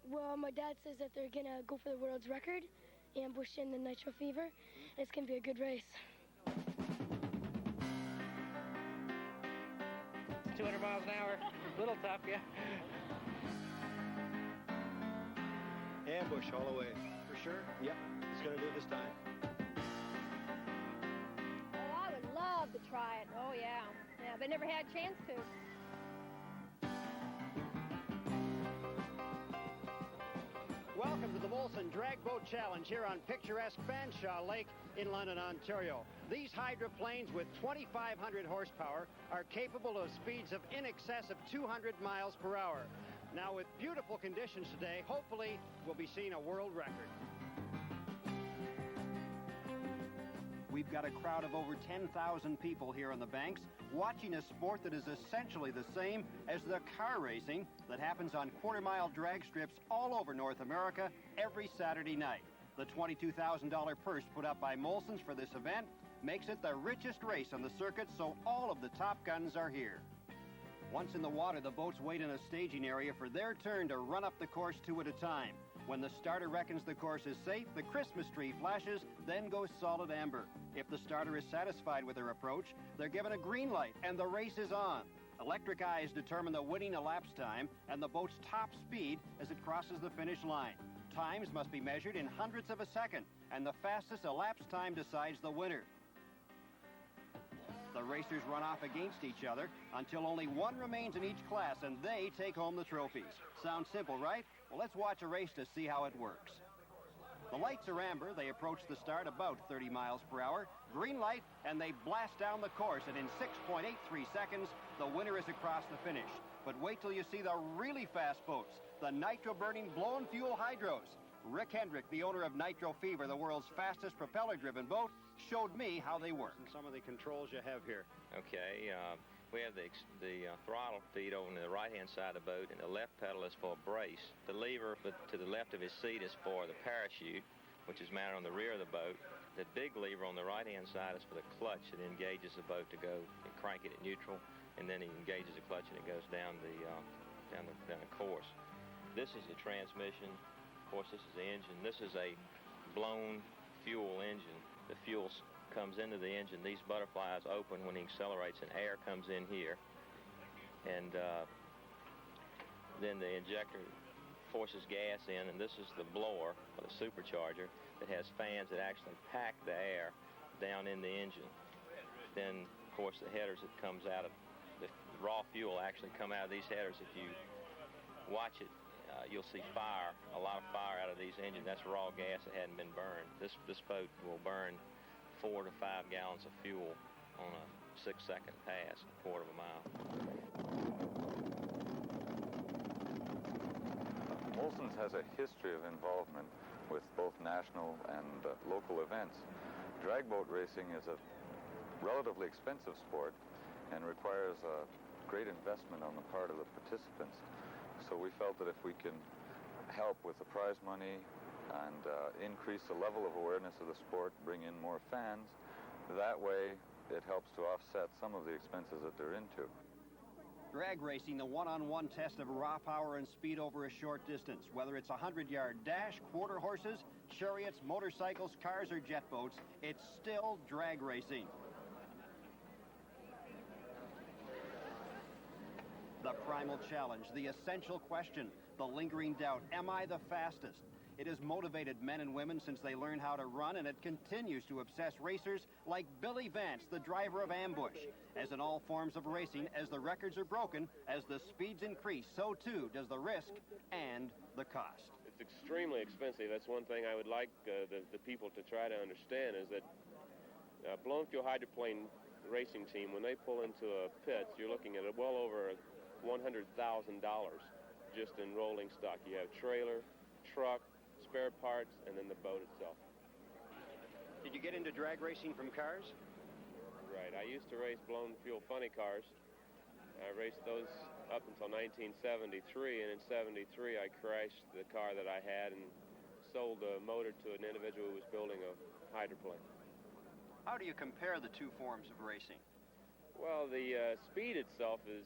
Well, my dad says that they're going to go for the world's record, ambush in the Nitro Fever, and it's going to be a good race. 200 miles an hour, a little tough, yeah. Ambush all the way. For sure? Yep, he's going to do it this time. Oh, I would love to try it. Oh, yeah. Yeah, but never had a chance to. Welcome to the Molson Dragboat Challenge here on picturesque Fanshawe Lake in London, Ontario. These hydroplanes with 2,500 horsepower are capable of speeds of in excess of 200 miles per hour. Now, with beautiful conditions today, hopefully we'll be seeing a world record. We've got a crowd of over 10,000 people here on the banks watching a sport that is essentially the same as the car racing that happens on quarter-mile drag strips all over North America every Saturday night. The $22,000 purse put up by Molson's for this event makes it the richest race on the circuit, so all of the top guns are here. Once in the water, the boats wait in a staging area for their turn to run up the course 2 at a time. When the starter reckons the course is safe, the Christmas tree flashes, then goes solid amber. If the starter is satisfied with their approach, they're given a green light and the race is on. Electric eyes determine the winning elapsed time and the boat's top speed as it crosses the finish line. Times must be measured in hundredths of a second, and the fastest elapsed time decides the winner. The racers run off against each other until only one remains in each class, and they take home the trophies. Sounds simple, right? Well, let's watch a race to see how it works. The lights are amber. They approach the start about 30 miles per hour. Green light, and they blast down the course, and in 6.83 seconds, the winner is across the finish. But wait till you see the really fast boats, the nitro-burning blown fuel hydros. Rick Hendrick, the owner of Nitro Fever, the world's fastest propeller-driven boat, showed me how they work. And some of the controls you have here. Okay, we have the throttle feed over on the right-hand side of the boat, and the left pedal is for a brace. The lever to the left of his seat is for the parachute, which is mounted on the rear of the boat. The big lever on the right-hand side is for the clutch. It engages the boat to go and crank it at neutral, and then he engages the clutch and it goes down the course. This is the transmission. Of course, this is the engine. This is a blown fuel engine. The fuel comes into the engine. These butterflies open when he accelerates, and air comes in here. And then the injector forces gas in, and this is the blower, or the supercharger, that has fans that actually pack the air down in the engine. Then, of course, the headers that comes out of the raw fuel actually come out of these headers. If you watch it, you'll see fire, a lot of fire out of these engines. That's raw gas that hadn't been burned. This boat will burn 4 to 5 gallons of fuel on a 6-second pass, a quarter of a mile. Molson's has a history of involvement with both national and local events. Dragboat racing is a relatively expensive sport and requires a great investment on the part of the participants. So we felt that if we can help with the prize money and increase the level of awareness of the sport, bring in more fans, that way it helps to offset some of the expenses that they're into. Drag racing, the one-on-one test of raw power and speed over a short distance. Whether it's a 100-yard dash, quarter horses, chariots, motorcycles, cars, or jet boats, it's still drag racing. The primal challenge, the essential question, the lingering doubt, am I the fastest? It has motivated men and women since they learned how to run, and it continues to obsess racers like Billy Vance, the driver of Ambush. As in all forms of racing, as the records are broken, as the speeds increase, so too does the risk and the cost. It's extremely expensive. That's one thing I would like the people to try to understand, is that blown fuel hydroplane racing team, when they pull into a pit, you're looking at well over $100,000 just in rolling stock. You have trailer, truck, spare parts, and then the boat itself. Did you get into drag racing from cars? Right. I used to race blown fuel funny cars. I raced those up until 1973, and in 73 I crashed the car that I had and sold the motor to an individual who was building a hydroplane. How do you compare the two forms of racing? Well, the speed itself is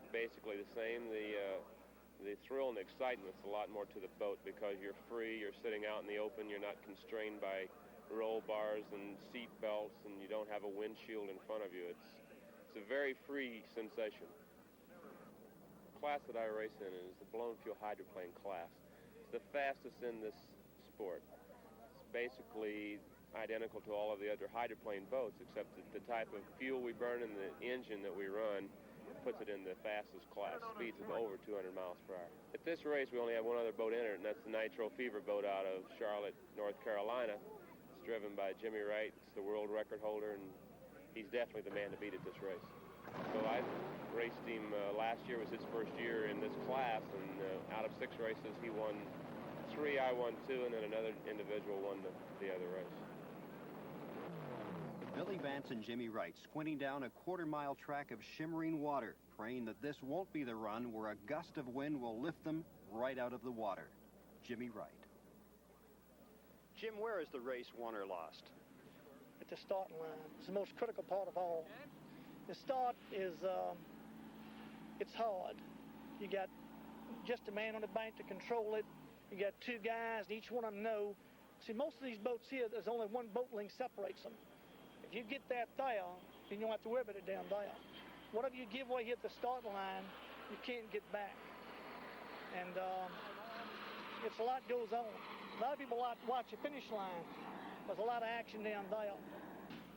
basically the same. The the thrill and excitement's a lot more to the boat because you're free, you're sitting out in the open, you're not constrained by roll bars and seat belts, and you don't have a windshield in front of you. It's a very free sensation. The class that I race in is the blown fuel hydroplane class. It's the fastest in this sport. It's basically identical to all of the other hydroplane boats, except that the type of fuel we burn in the engine that we run puts it in the fastest class, speeds of over 200 miles per hour. At this race, we only have one other boat in it, and that's the Nitro Fever boat out of Charlotte, North Carolina. It's driven by Jimmy Wright. It's the world record holder, and he's definitely the man to beat at this race. So I raced him last year. Was his first year in this class, and out of 6 races, he won 3, I won 2, and then another individual won the other race. Billy Vance and Jimmy Wright squinting down a quarter-mile track of shimmering water, praying that this won't be the run where a gust of wind will lift them right out of the water. Jimmy Wright. Jim, where is the race won or lost? At the starting line. It's the most critical part of all. The start is, it's hard. You got just a man on the bank to control it. You got 2 guys, and each one of them know. See, most of these boats here, there's only 1 boat link separates them. If you get that there, then you don't have to worry about it down there. Whatever you give away here at the starting line, you can't get back. And it's a lot goes on. A lot of people watch the finish line. There's a lot of action down there.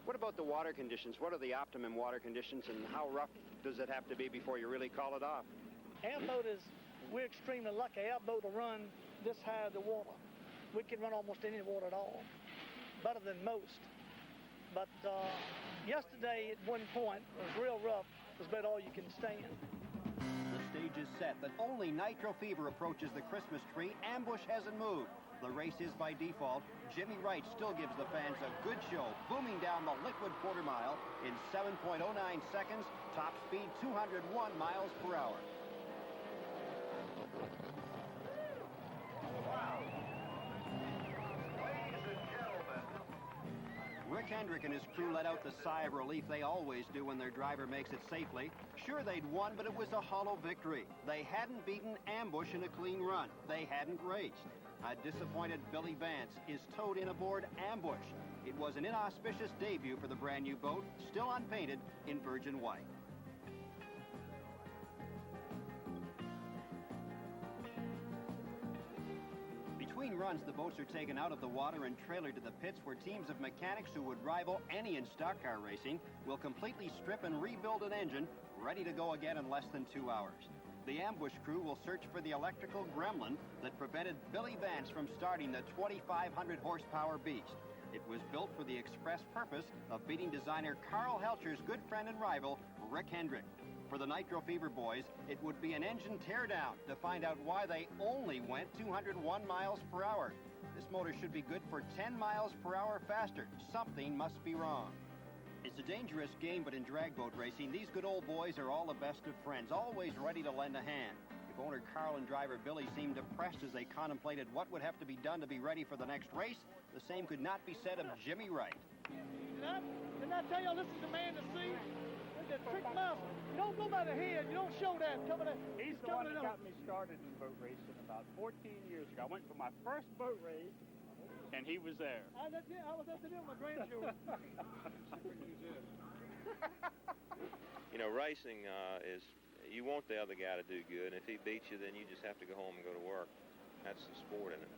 What about the water conditions? What are the optimum water conditions, and how rough does it have to be before you really call it off? Our boat we're extremely lucky. Our boat will run this high of the water. We can run almost any water at all. Better than most. But yesterday, at one point, it was real rough. It was about all you can stand. The stage is set, but only Nitro Fever approaches the Christmas tree. Ambush hasn't moved. The race is by default. Jimmy Wright still gives the fans a good show, booming down the liquid quarter mile in 7.09 seconds, top speed 201 miles per hour. Rick Hendrick and his crew let out the sigh of relief they always do when their driver makes it safely. Sure, they'd won, but it was a hollow victory. They hadn't beaten Ambush in a clean run. They hadn't raced. A disappointed Billy Vance is towed in aboard Ambush. It was an inauspicious debut for the brand new boat, still unpainted in virgin white. Between runs, the boats are taken out of the water and trailered to the pits where teams of mechanics who would rival any in stock car racing will completely strip and rebuild an engine ready to go again in less than 2 hours. The Ambush crew will search for the electrical gremlin that prevented Billy Vance from starting the 2,500 horsepower beast. It was built for the express purpose of beating designer Carl Helcher's good friend and rival, Rick Hendrick. For the Nitro Fever boys, it would be an engine teardown to find out why they only went 201 miles per hour. This motor should be good for 10 miles per hour faster. Something must be wrong. It's a dangerous game, but in dragboat racing, these good old boys are all the best of friends, always ready to lend a hand. If owner Carl and driver Billy seemed depressed as they contemplated what would have to be done to be ready for the next race, the same could not be said of Jimmy Wright. Didn't I tell y'all this is the man to see? That trick muscle. You don't go by the head. You don't show that. He's the one that got me started in boat racing about 14 years ago. I went for my first boat race, and he was there. I was up to do my grandchildren. You know, racing is, you want the other guy to do good, and if he beats you, then you just have to go home and go to work. That's the sport in it.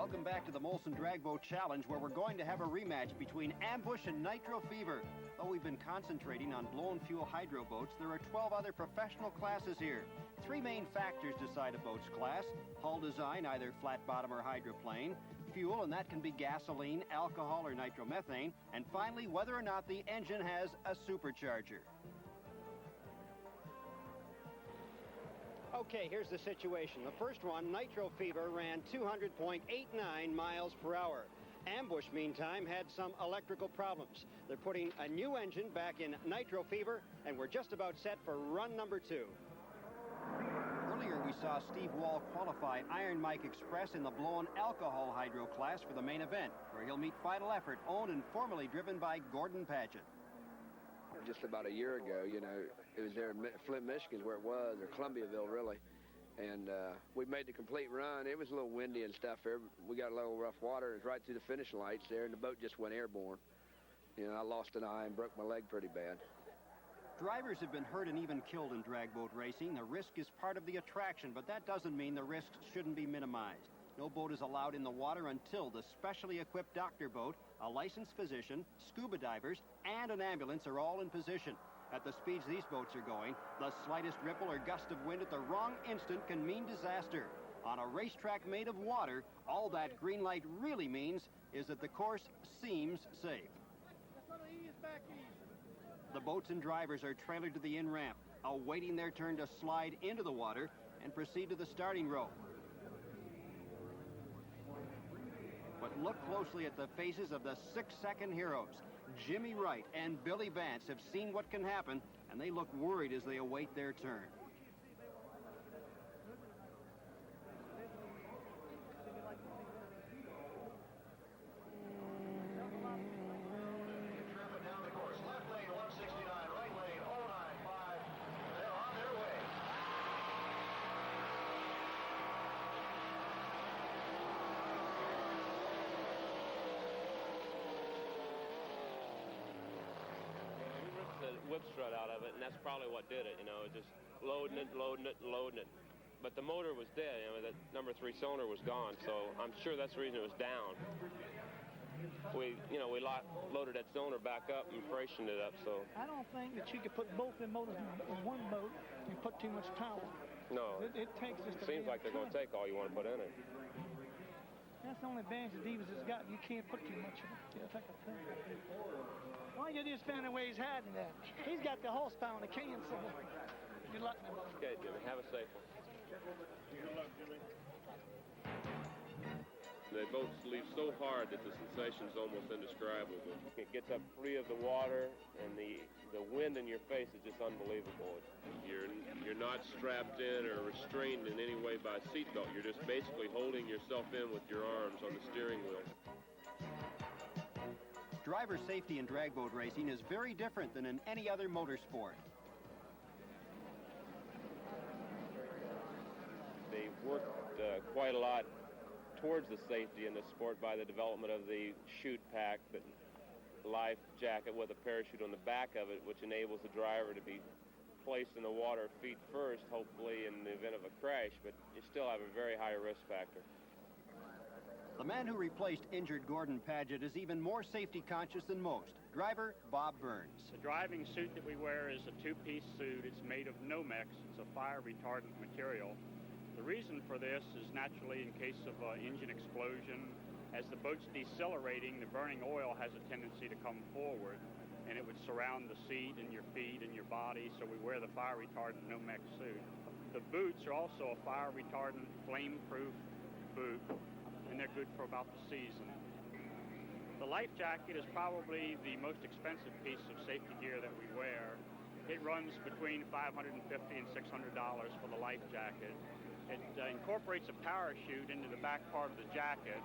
Welcome back to the Molson Dragboat Challenge, where we're going to have a rematch between Ambush and Nitro Fever. Though we've been concentrating on blown fuel hydro boats, there are 12 other professional classes here. 3 main factors decide a boat's class: hull design, either flat bottom or hydroplane; fuel, and that can be gasoline, alcohol, or nitromethane; and finally, whether or not the engine has a supercharger. Okay, here's the situation. The first one, Nitro Fever, ran 200.89 miles per hour. Ambush, meantime, had some electrical problems. They're putting a new engine back in Nitro Fever, and we're just about set for run number 2. Earlier, we saw Steve Wall qualify Iron Mike Express in the blown alcohol hydro class for the main event, where he'll meet Final Effort, owned and formerly driven by Gordon Paget. Just about a year ago, you know, it was there in Flint, Michigan, where it was, or Columbiaville, really. And we made the complete run. It was a little windy and stuff there. We got a little rough water. It was right through the finish lights there, and the boat just went airborne. You know, I lost an eye and broke my leg pretty bad. Drivers have been hurt and even killed in dragboat racing. The risk is part of the attraction, but that doesn't mean the risks shouldn't be minimized. No boat is allowed in the water until the specially equipped doctor boat, a licensed physician, scuba divers, and an ambulance are all in position. At the speeds these boats are going, the slightest ripple or gust of wind at the wrong instant can mean disaster. On a racetrack made of water, all that green light really means is that the course seems safe. The boats and drivers are trailered to the in-ramp, awaiting their turn to slide into the water and proceed to the starting rope. But look closely at the faces of the 6-second heroes. Jimmy Wright and Billy Vance have seen what can happen, and they look worried as they await their turn. Whip strut out of it, and that's probably what did it, you know, just loading it. But the motor was dead, you know, that number 3 cylinder was gone, so I'm sure that's the reason it was down. We loaded that cylinder back up and freshened it up, so. I don't think that you could put both the motors in one boat and put too much power. No. It takes just seems like they're going to take all you want to put in it. That's the only advantage the Divas has got. You can't put too much in it. It'll take a ton. Why you just found where he's hiding that? He's got the horsepower in the can, so good luck, man. Okay, Jimmy. Have a safe one. Good luck, Jimmy. The boats leave so hard that the sensation's almost indescribable. It gets up free of the water, and the wind in your face is just unbelievable. You're not strapped in or restrained in any way by a seatbelt. You're just basically holding yourself in with your arms on the steering wheel. Driver safety in dragboat racing is very different than in any other motorsport. They worked quite a lot towards the safety in the sport by the development of the chute pack, the life jacket with a parachute on the back of it, which enables the driver to be placed in the water feet first, hopefully in the event of a crash, but you still have a very high risk factor. The man who replaced injured Gordon Paget is even more safety conscious than most. Driver Bob Burns. The driving suit that we wear is a 2-piece suit. It's made of Nomex. It's a fire retardant material. The reason for this is naturally in case of engine explosion. As the boat's decelerating, the burning oil has a tendency to come forward, and it would surround the seat and your feet and your body, so we wear the fire retardant Nomex suit. The boots are also a fire retardant, flame-proof boot, and they're good for about the season. The life jacket is probably the most expensive piece of safety gear that we wear. It runs between $550 and $600 for the life jacket. It incorporates a parachute into the back part of the jacket,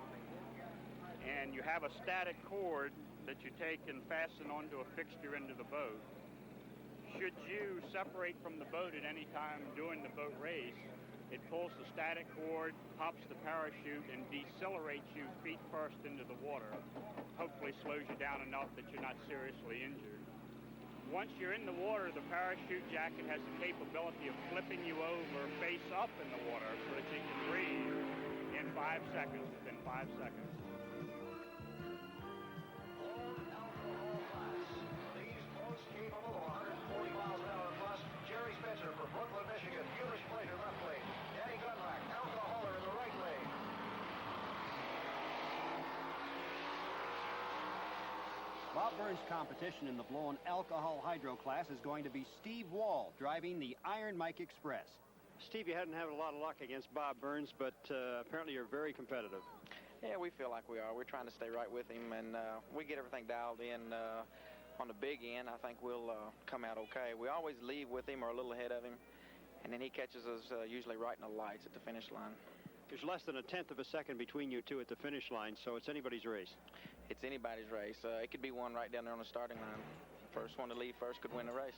and you have a static cord that you take and fasten onto a fixture into the boat. Should you separate from the boat at any time during the boat race, it pulls the static cord, pops the parachute, and decelerates you feet first into the water. Hopefully slows you down enough that you're not seriously injured. Once you're in the water, the parachute jacket has the capability of flipping you over face up in the water so that you can breathe in 5 seconds, within 5 seconds. Bob Burns' competition in the blown alcohol hydro class is going to be Steve Wall driving the Iron Mike Express. Steve, you hadn't had a lot of luck against Bob Burns, but apparently you're very competitive. Yeah, we feel like we are. We're trying to stay right with him, and we get everything dialed in on the big end. I think we'll come out okay. We always leave with him or a little ahead of him, and then he catches us usually right in the lights at the finish line. There's less than 1/10 of a second between you two at the finish line, so it's anybody's race. It's anybody's race. It could be one right down there on the starting line. First one to leave first could win the race.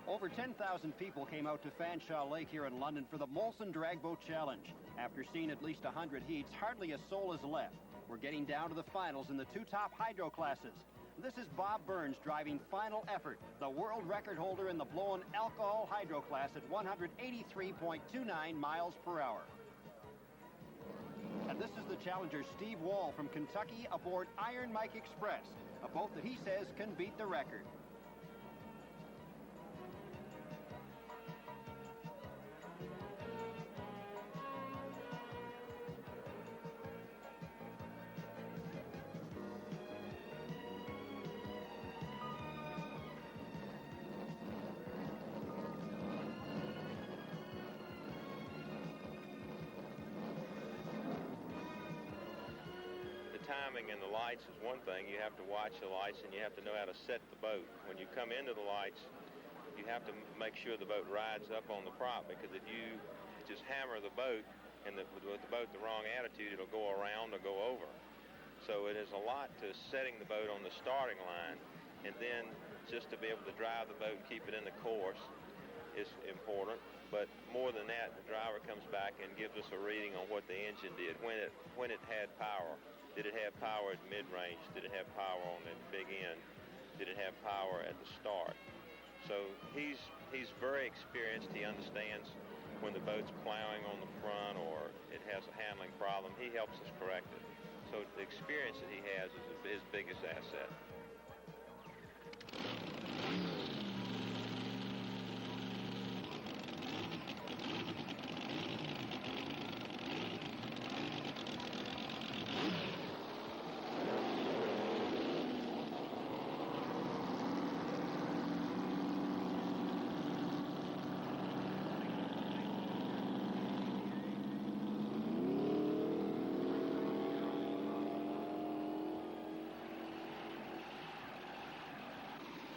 Over 10,000 people came out to Fanshawe Lake here in London for the Molson Dragboat Challenge. After seeing at least 100 heats, hardly a soul is left. We're getting down to the finals in the two top hydro classes. This is Bob Burns driving Final Effort, the world record holder in the blown alcohol hydro class at 183.29 miles per hour. And this is the challenger Steve Wall from Kentucky aboard Iron Mike Express, a boat that he says can beat the record. Timing and the lights is one thing. You have to watch the lights and you have to know how to set the boat. When you come into the lights, you have to make sure the boat rides up on the prop, because if you just hammer the boat and with the boat the wrong attitude, it'll go around or go over. So it is a lot to setting the boat on the starting line, and then just to be able to drive the boat and keep it in the course is important. But more than that, the driver comes back and gives us a reading on what the engine did, when it had power. Did it have power at mid-range? Did it have power on the big end? Did it have power at the start? So he's very experienced. He understands when the boat's plowing on the front or it has a handling problem. He helps us correct it. So the experience that he has is his biggest asset.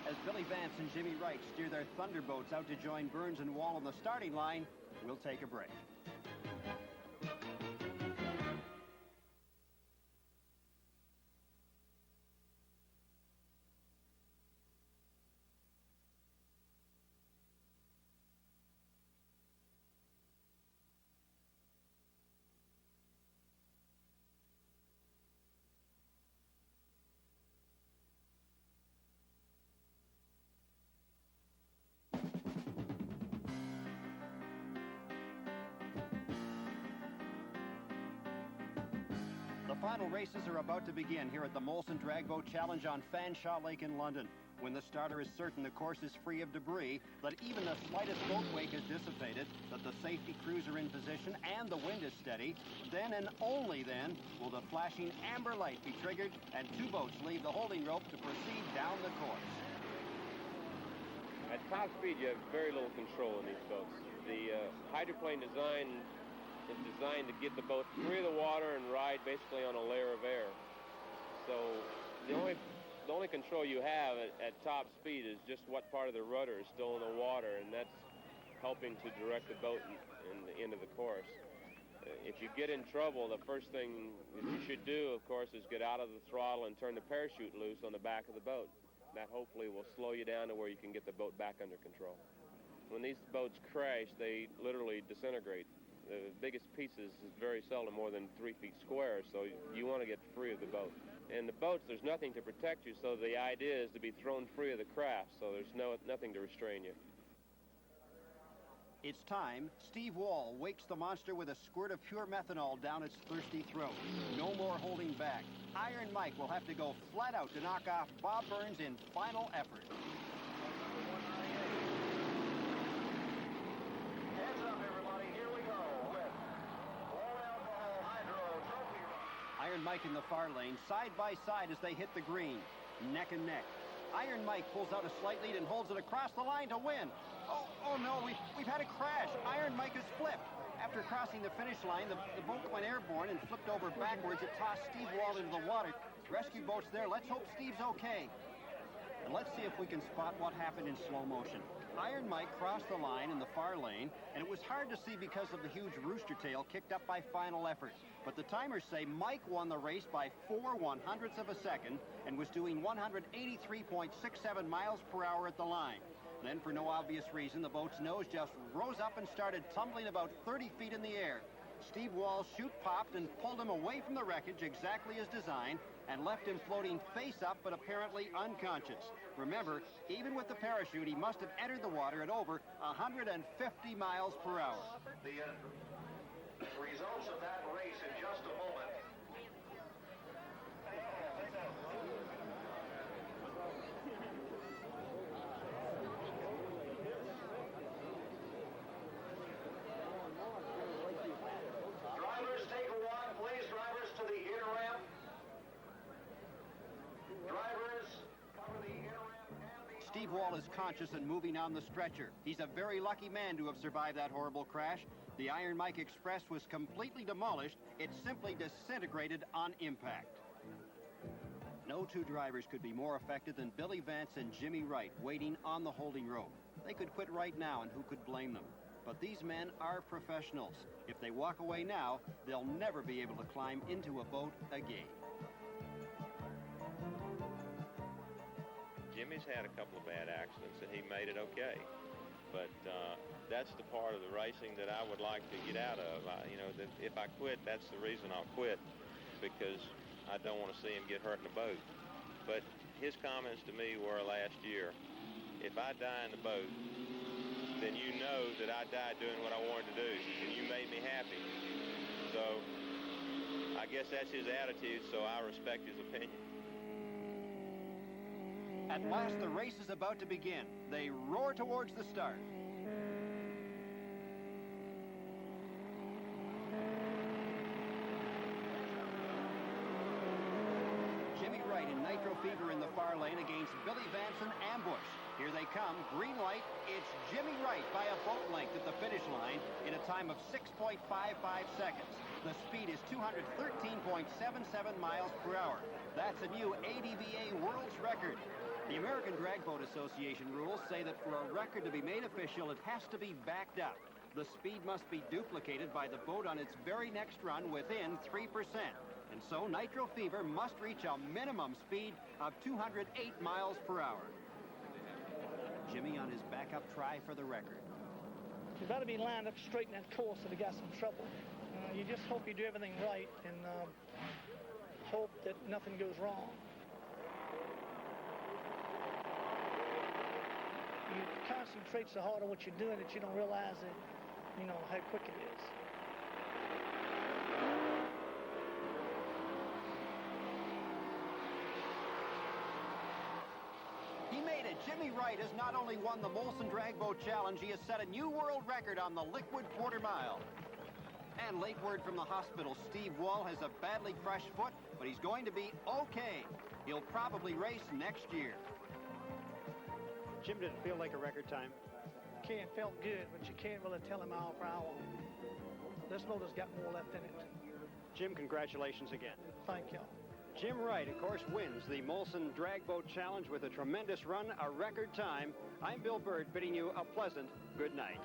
As Billy Vance and Jimmy Wright steer their Thunderboats out to join Burns and Wall on the starting line, we'll take a break. The final races are about to begin here at the Molson Dragboat Challenge on Fanshawe Lake in London. When the starter is certain the course is free of debris, that even the slightest boat wake is dissipated, that the safety crews are in position and the wind is steady, then and only then will the flashing amber light be triggered and two boats leave the holding rope to proceed down the course. At top speed, you have very little control in these boats. The hydroplane design is designed to get the boat free of the water and ride basically on a layer of air. So the only control you have at top speed is just what part of the rudder is still in the water, and that's helping to direct the boat into the course. If you get in trouble, the first thing that you should do, of course, is get out of the throttle and turn the parachute loose on the back of the boat. That hopefully will slow you down to where you can get the boat back under control. When these boats crash, they literally disintegrate. The biggest pieces is very seldom more than 3 feet square, so you want to get free of the boat. In the boats, there's nothing to protect you, so the idea is to be thrown free of the craft, so there's nothing to restrain you. It's time. Steve Wall wakes the monster with a squirt of pure methanol down its thirsty throat. No more holding back. Iron Mike will have to go flat out to knock off Bob Burns in final effort. Hands up, everybody. Here we go with low alcohol hydro trophy run. Iron Mike in the far lane, side by side as they hit the green. Neck and neck. Iron Mike pulls out a slight lead and holds it across the line to win. Oh no, we've had a crash. Iron Mike has flipped. After crossing the finish line, the boat went airborne and flipped over backwards. It tossed Steve Wall into the water. Rescue boat's there. Let's hope Steve's okay. And let's see if we can spot what happened in slow motion. Iron Mike crossed the line in the far lane, and it was hard to see because of the huge rooster tail kicked up by final effort. But the timers say Mike won the race by 4/100ths of a second and was doing 183.67 miles per hour at the line. Then, for no obvious reason, the boat's nose just rose up and started tumbling about 30 feet in the air. Steve Wall's chute popped and pulled him away from the wreckage exactly as designed and left him floating face up but apparently unconscious. Remember, even with the parachute, he must have entered the water at over 150 miles per hour. The results of that race in just a moment. Drivers, take a walk, please. Drivers to the inner ramp. Drivers, cover the inner ramp and the... Steve Wall is conscious and moving on the stretcher. He's a very lucky man to have survived that horrible crash. The Iron Mike Express was completely demolished. It simply disintegrated on impact. No two drivers could be more affected than Billy Vance and Jimmy Wright waiting on the holding rope. They could quit right now, and who could blame them? But these men are professionals. If they walk away now, they'll never be able to climb into a boat again. Jimmy's had a couple of bad accidents, and he made it okay. But that's the part of the racing that I would like to get out of. If I quit, that's the reason I'll quit, because I don't want to see him get hurt in the boat. But his comments to me were last year, if I die in the boat, then you know that I died doing what I wanted to do, and you made me happy. So I guess that's his attitude, so I respect his opinion. At last, the race is about to begin. They roar towards the start. Jimmy Wright in Nitro Fever in the far lane against Billy Vance in ambush. Here they come. Green light. It's Jimmy Wright by a boat length at the finish line in a time of 6.55 seconds. The speed is 213.77 miles per hour. That's a new ADVA world's record. The American Dragboat Association rules say that for a record to be made official, it has to be backed up. The speed must be duplicated by the boat on its very next run within 3%. And so Nitro Fever must reach a minimum speed of 208 miles per hour. Jimmy on his backup try for the record. You've got to be lined up straight in that course if you got some trouble. You just hope you do everything right and hope that nothing goes wrong. You concentrate so hard on what you're doing that you don't realize that, how quick it is. He made it. Jimmy Wright has not only won the Molson Dragboat Challenge, he has set a new world record on the liquid quarter mile. And late word from the hospital, Steve Wall has a badly crushed foot, but he's going to be okay. He'll probably race next year. Jim didn't feel like a record time. Ken felt good, but you can't really tell him mile per hour. This motor's got more left in it. Jim, congratulations again. Thank you. Jim Wright, of course, wins the Molson Dragboat Challenge with a tremendous run, a record time. I'm Bill Bird, bidding you a pleasant good night.